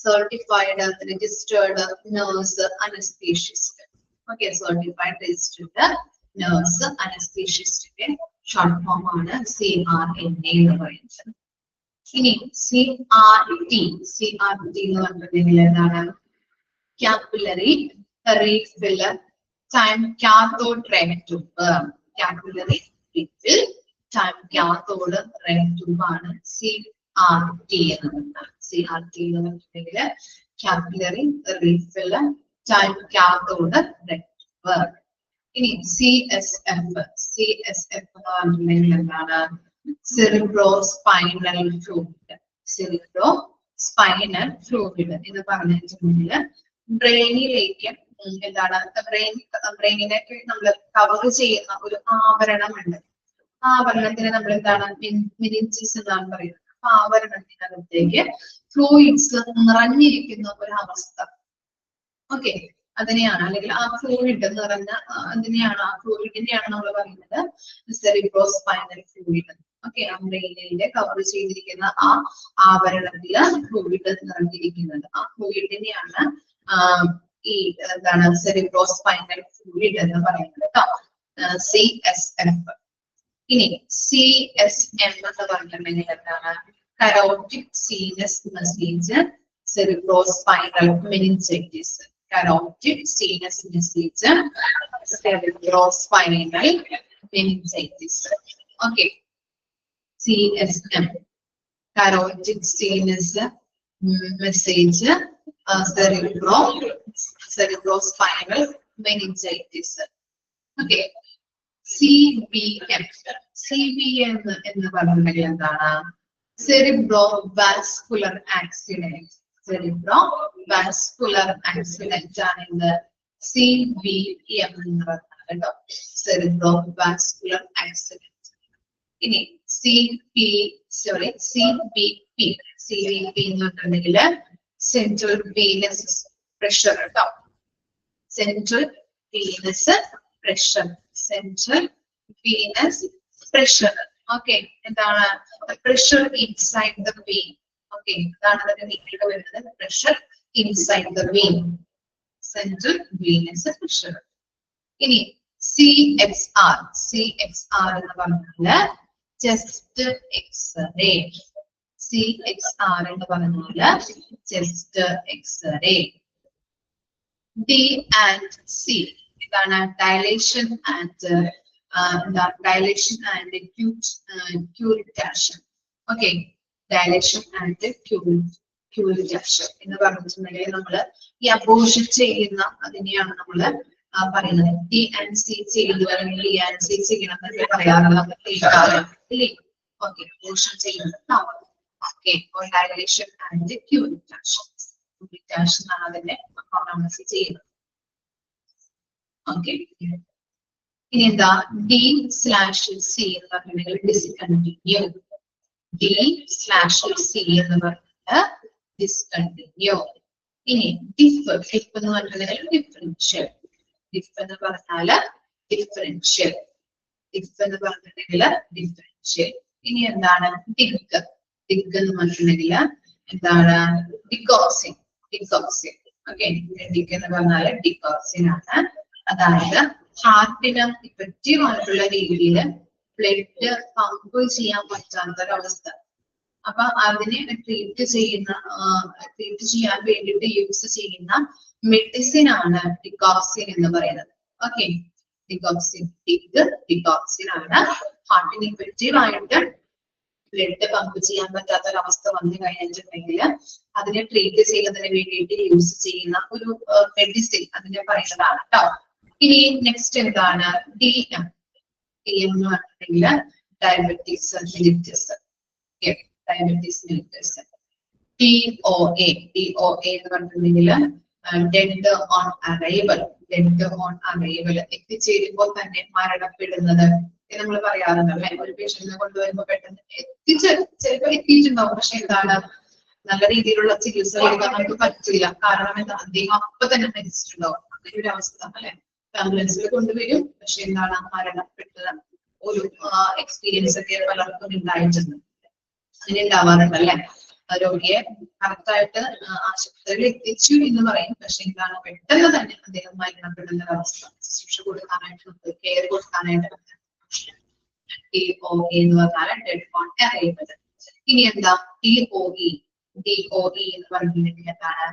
certified registered nurse anaesthetist. Okay, certified registered nurse അനസ്തീഷ്യസ്റ്റിന്റെ ഷോർട്ട് ഫോം ആണ് CRNA എന്ന് പറയുന്നത്. ഇനി CRT. CRT എന്ന് പറഞ്ഞിട്ടുണ്ടെങ്കിൽ എന്താണ്? Capillary refill time cathode ray tube. Capillary refill time cathode ray tube ആണ് CRT എന്ന് പറയുന്നത്. CRT എന്ന് പറഞ്ഞിട്ടുണ്ടെങ്കിൽ capillary refill time cathode ray tube. ഇനി CSF. CSF എന്ന് പറഞ്ഞിട്ടുണ്ടെങ്കിൽ എന്താണ്? Cerebrospinal fluid. സെറിബ്രോസ്പൈനൽ ഫ്ലൂയിഡ് എന്ന് പറഞ്ഞിട്ടുണ്ടെങ്കിൽ ബ്രെയിനിലേക്ക് എന്താണ്? ബ്രെയിനിലേക്ക് നമ്മൾ കവർ ചെയ്യുന്ന ഒരു ആവരണമുണ്ട്. ആവരണത്തിന് നമ്മൾ എന്താണ്? മെനിഞ്ചസ് എന്നാണ് പറയുന്നത്. ആവരണത്തിനകത്തേക്ക് ഫ്ലൂയിഡ്സ് നിറഞ്ഞിരിക്കുന്ന ഒരു അവസ്ഥ. ഓക്കെ, അതിനെയാണ്, അല്ലെങ്കിൽ ആ ഫ്ലൂയിഡ് നിറഞ്ഞ അതിനെയാണ്, ആ ഫ്ലൂയിഡിനെയാണ് നമ്മൾ പറയുന്നത് സെറിബ്രോസ്പൈനൽ ഫ്ലൂയിഡ്. ഓക്കെ, ആ ബ്രെയിനിലെ കവർ ചെയ്തിരിക്കുന്ന ആ ആവരണത്തില് ഫ്ലൂയിഡ് നിറഞ്ഞിരിക്കുന്നത്. ആ ഫ്ലൂയിഡിനെയാണ് ഈ എന്താണ്? സെറിബ്രോസ്പൈനൽ ഫ്ലൂയിഡ് എന്ന് പറയുന്നത് കേട്ടോ. CSF. ഇനി CSM എന്ന് പറഞ്ഞിട്ടുണ്ടെങ്കിൽ എന്താണ്? Carotid sinus massage cerebrospinal meningitis. Carotid sinus disease, cerebrospinal meningitis. Okay, CSM, carotid sinus message, cerebrospinal meningitis. Okay, CBM. CBM എന്ന് പറഞ്ഞിട്ടുണ്ടെങ്കിൽ എന്താണ്? Cerebrovascular accident. Cerebrovascular accident ആണ് ഇത് CBM എന്ന് പറഞ്ഞാൽ കേട്ടോ. Cerebrovascular accident. ഇനി CBP എന്ന് പറഞ്ഞിട്ടുണ്ടെങ്കിൽ സെൻട്രൽ വെനസ് പ്രഷർ കേട്ടോ. Central venous pressure, central venous pressure. Okay, എന്താണ് pressure inside the vein. Okay, ഇതാണ് അതിന്റെ നീക്കം വരുന്നത്, pressure inside the vein, central venous pressure. ഇനി CXR, CXR എന്ന് പറഞ്ഞാല് ചെസ്റ്റ് എക്സ്റേ, CXR എന്ന് പറഞ്ഞാല് ചെസ്റ്റ് എക്സ്റേ. D&C ഇതാണ് dilation and dilation and curettage. Okay, dilation and curettage എന്ന് പറഞ്ഞിട്ടുണ്ടെങ്കിൽ നമ്മള് ഈ അബോർഷൻ ചെയ്യുന്ന അതിനെയാണ് നമ്മള് പറയുന്നത്. D&C ചെയ്യുന്നു അല്ലെങ്കിൽ D&C ചെയ്യണം എന്നൊക്കെ പറയാറുള്ളത് കേൾക്കാറില്ലേ? ഓക്കെ, അബോർഷൻ ചെയ്യുന്നത്. ഓക്കെ, ഡയലേഷൻ ആൻഡ് ക്യൂരിറ്റേഷൻ, ക്യൂരിറ്റേഷൻ ആണ് അതിന്റെ ഫാർമസി ചെയ്യുന്നത്. ഓക്കെ, ഇനി എന്താ D/C എന്ന് പറഞ്ഞിട്ടുണ്ടെങ്കിൽ ഡിസ്കണ്ടിന്യൂ, D/C എന്ന് പറഞ്ഞാൽ ഡിസ്കണ്ടിന്യൂ. ഇനി ഡിഫ് എന്ന് പറഞ്ഞിട്ടുണ്ടെങ്കിൽ ഡിഫറൻഷ്യൽ, ഡിഫ് എന്ന് പറഞ്ഞാല് ഡിഫറൻഷ്യൽ, ഡിഫ് എന്ന് പറഞ്ഞിട്ടുണ്ടെങ്കിൽ ഡിഫറൻഷ്യൽ. ഇനി എന്താണ് ഡിഗ്, ഡിഗ് എന്ന് പറഞ്ഞിട്ടുണ്ടെങ്കിൽ എന്താണ് ഡിഗോക്സിൻ, ഡിഗോക്സിൻ. ഓക്കെ, ഡിഗ് എന്ന് പറഞ്ഞാല് ഡിഗോക്സിൻ ആണ്. അതായത് ഹാർട്ടിന് ഇഫക്റ്റീവ് ആയിട്ടുള്ള രീതിയിൽ ബ്ലഡ് പമ്പ് ചെയ്യാൻ പറ്റാത്തൊരവസ്ഥ. അപ്പൊ അതിനെ ട്രീറ്റ് ചെയ്യാൻ വേണ്ടിയിട്ട് യൂസ് ചെയ്യുന്ന മെഡിസിൻ ആണ് ഡിഗോക്സിൻ എന്ന് പറയുന്നത്. ഓക്കെ, ഡിഗോക്സിൻ, ഡിഗോക്സിൻ ആണ് ഹാർട്ടിന് ഇഫക്റ്റീവ് ആയിട്ട് ബ്ലഡ് പമ്പ് ചെയ്യാൻ പറ്റാത്തൊരവസ്ഥ വന്നു കഴിഞ്ഞിട്ടുണ്ടെങ്കിൽ അതിനെ ട്രീറ്റ് ചെയ്യുന്നതിന് വേണ്ടിയിട്ട് യൂസ് ചെയ്യുന്ന ഒരു മെഡിസിൻ അതിനെ പറയുന്നതാണ് കേട്ടോ. ഇനി നെക്സ്റ്റ് എന്താണ് DM, DM എന്ന് പറഞ്ഞിട്ടുണ്ടെങ്കിൽ diabetes mellitus, diabetes mellitus. DOA, DOA എന്ന് പറഞ്ഞിട്ടുണ്ടെങ്കിൽ dead on arrival, dead on arrival, എത്തിച്ചേരുമ്പോൾ തന്നെ മരണപ്പെടുന്നത് നമ്മൾ പറയാറുണ്ടല്ലേ. ഒരു പേഷ്യന്റിനെ കൊണ്ടുവരുമ്പോൾ പെട്ടെന്ന് ചിലപ്പോൾ എത്തിയിട്ടുണ്ടാവും, പക്ഷെ എന്താണ് നല്ല രീതിയിലുള്ള ചികിത്സ കൊടുക്കാൻ നമുക്ക് പറ്റില്ല. കാരണം എന്താ, അദ്ദേഹം അപ്പൊ തന്നെ മരിച്ചിട്ടുണ്ടാവും. അങ്ങനെ ഒരു അവസ്ഥ അല്ലെ. ആംബുലൻസിൽ കൊണ്ടുവരും, പക്ഷെ എന്താണ് മരണപ്പെട്ട ഒരു എക്സ്പീരിയൻസ് ഒക്കെ പലർക്കും ഉണ്ടായിട്ടുണ്ട്. അങ്ങനെ ഉണ്ടാവാറുണ്ടല്ലേ. രോഗിയെ കറക്റ്റായിട്ട് ആശുപത്രിയിൽ എത്തിച്ചു എന്ന് പറയും, പക്ഷെ എന്താണ് പെട്ടെന്ന് തന്നെ അദ്ദേഹം മരണപ്പെടുന്ന ഒരവസ്ഥ. ശുശ്രൂഷ കൊടുക്കാനായിട്ട്, നമുക്ക് കെയർ കൊടുക്കാനായിട്ട് DOA എന്ന് പറഞ്ഞാൽ ഡെഡ് ഓൺ അറൈവൽ. ഇനി എന്താ DOE, DOE എന്ന് പറഞ്ഞിട്ടുണ്ടെങ്കിൽ എന്താണ്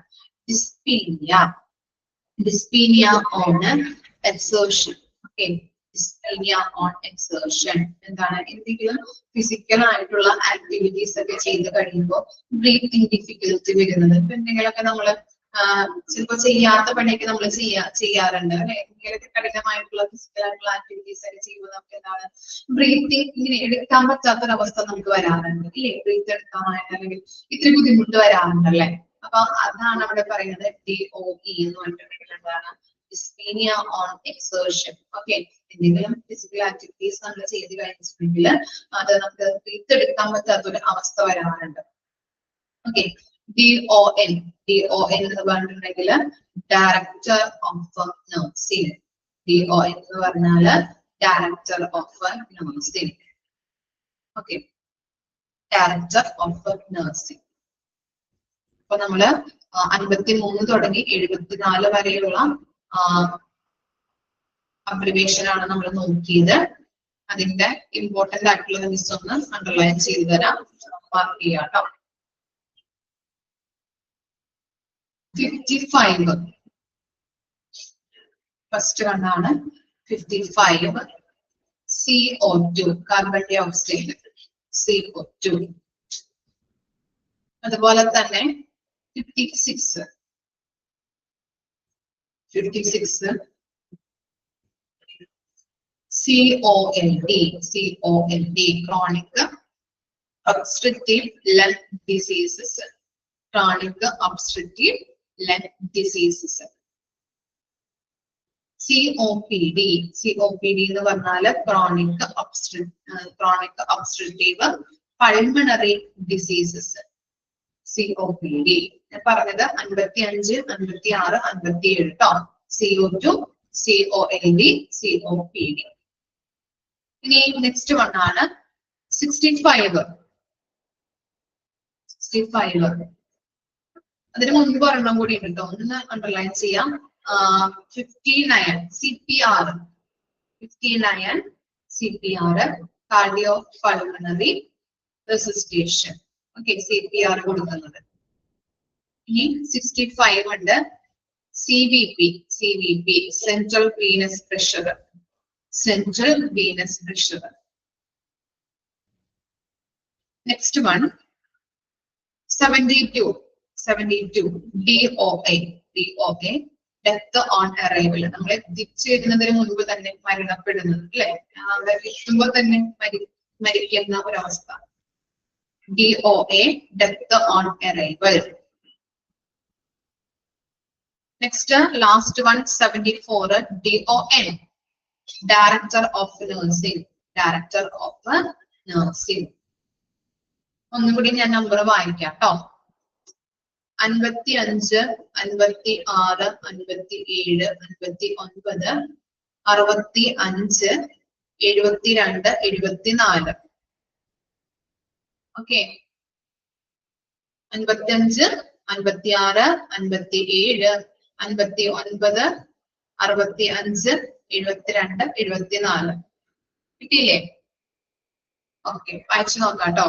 dyspnoea, dyspnoea on exertion. Okay, dyspnoea on exertion എന്താണ് എന്തെങ്കിലും ഫിസിക്കൽ ആയിട്ടുള്ള ആക്ടിവിറ്റീസ് ഒക്കെ ചെയ്ത് കഴിയുമ്പോൾ ബ്രീത്തിങ് ഡിഫിക്കൽറ്റി വരുന്നത്. ഇപ്പൊ എന്തെങ്കിലുമൊക്കെ നമ്മള് ചിലപ്പോൾ ചെയ്യാത്ത പണിയൊക്കെ നമ്മൾ ചെയ്യാറുണ്ട് അല്ലെ. എന്തെങ്കിലുമൊക്കെ കഠിനമായിട്ടുള്ള ഫിസിക്കൽ ആയിട്ടുള്ള ആക്ടിവിറ്റീസ് ഒക്കെ ചെയ്യുമ്പോൾ നമുക്ക് എന്താണ് ബ്രീത്തിങ് ഇങ്ങനെ എടുക്കാൻ പറ്റാത്തൊരവസ്ഥ നമുക്ക് വരാറുണ്ട് ഇല്ലേ. ബ്രീത്ത് എടുക്കാനായിട്ട് അല്ലെങ്കിൽ ഇത്തിരി ബുദ്ധിമുട്ട് വരാറുണ്ടല്ലേ. അപ്പൊ അതാണ് അവിടെ പറയുന്നത് DOE എന്ന് പറഞ്ഞിട്ടുണ്ടെങ്കിൽ എന്താണ് ഡിസ്പീനിയ ഓൺ എക്സേർഷൻ. ഓക്കെ, എന്തെങ്കിലും ഫിസിക്കൽ ആക്ടിവിറ്റീസ് നമ്മൾ ചെയ്ത് കഴിഞ്ഞിട്ടുണ്ടെങ്കിൽ അത് നമുക്ക് ബ്രീത്ത് എടുക്കാൻ പറ്റാത്തൊരു അവസ്ഥ വരാറുണ്ട്. ഓക്കെ, DON, DON എന്ന് പറഞ്ഞിട്ടുണ്ടെങ്കിൽ ഡയറക്ടർ ഓഫ് നഴ്സിംഗ്, DON എന്ന് പറഞ്ഞാല് director of nursing. Okay, director of nursing. അപ്പൊ നമ്മള് 53 തുടങ്ങി 74 വരെയുള്ള അബ്രിവേഷൻ ആണ് നമ്മൾ നോക്കിയത്. അതിന്റെ ഇമ്പോർട്ടന്റ് ആയിട്ടുള്ള മിസ് ഒന്ന് അണ്ടർലൈൻ ചെയ്തു തരാം, മാർക്ക് ചെയ്യാം കേട്ടോ. 55 ഫസ്റ്റ് കണ്ടാണ് 55 CO2 carbon dioxide CO2. അതുപോലെ തന്നെ 56 COLD chronic obstructive lung diseases, chronic obstructive lung diseases. COPD എന്ന് പറഞ്ഞാല് chronic obstructive pulmonary diseases. COPD. ഞാൻ പറഞ്ഞത് 55, 56, 57 ട്ടോ. CO2, COLD, COPD. ഇനി നെക്സ്റ്റ് വൺ ആണ് 65. 65. അതിന് മുൻപ് ഒരെണ്ണം കൂടി ഉണ്ട് ട്ടോ. ഒന്ന് അണ്ടർലൈൻ ചെയ്യാം. 59 CPR. 59 CPR, cardiopulmonary resuscitation. Okay, CPR കൊടുക്കുന്നത്. ഇനി 65 ഉണ്ട് CVP. CVP, central venous pressure. Central venous pressure. Next one 72. 72 DOA. DOA, death on arrival. നമ്മൾ എത്തിച്ചേരുന്നതിന് മുൻപ് തന്നെ മരണപ്പെടുന്നത് അല്ലെ, അവിടെ എത്തുമ്പോൾ തന്നെ മരിക്കുന്ന ഒരവസ്ഥ. DOA, death on arrival. Next, last one 74 DON, director of nursing. Director of nursing. ഒന്നുകൂടി ഞാൻ നമ്പർ വായിക്കാം ട്ടോ. 55, 56, 57, 59, 65, 72, 74. ഓക്കെ, 55, 56, 57, 59, 65, 72, 74. കിട്ടിയില്ലേ? ഓക്കെ, വായിച്ചു നോക്കാം ട്ടോ.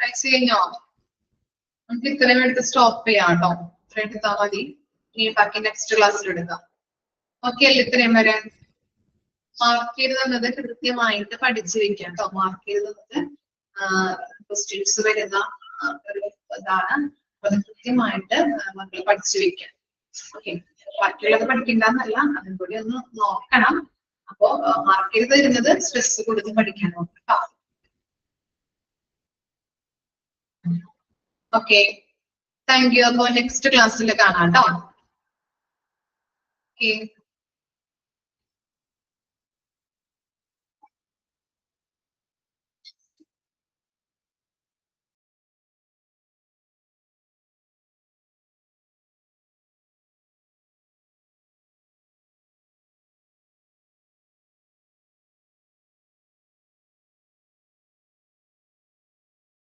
പ്രാക്ടീസ് കഴിഞ്ഞോ? നമുക്ക് ഇത്രയും എടുത്ത് സ്റ്റോപ്പ് ചെയ്യാം കേട്ടോ. ഇത്രയും എടുത്താൽ മതി. ഇനി ബാക്കി നെക്സ്റ്റ് ക്ലാസ്സിൽ എടുക്കാം. ഓക്കെ അല്ലേ? ഇത്രയും വരെ മാർക്ക് ചെയ്ത് തന്നത് കൃത്യമായിട്ട് പഠിച്ചു വെക്കാം കേട്ടോ. മാർക്ക് ചെയ്ത് തന്നത് ക്വസ്റ്റ്യൻസ് വരുന്ന ഒരു ഇതാണ്. അത് കൃത്യമായിട്ട് മക്കൾ പഠിച്ചു വെക്കാം. ഓക്കെ, ബാക്കിയുള്ളത് പഠിക്കണ്ടെന്നല്ല, അതും കൂടി ഒന്ന് നോക്കണം. അപ്പോ മാർക്ക് ചെയ്ത് തരുന്നത് സ്ട്രെസ് കൊടുത്ത് പഠിക്കാൻ നോക്കാം. Okay, thank you. അപ്പോ നെക്സ്റ്റ് ക്ലാസ്സിൽ കാണാം കേട്ടോ. ഓക്കെ.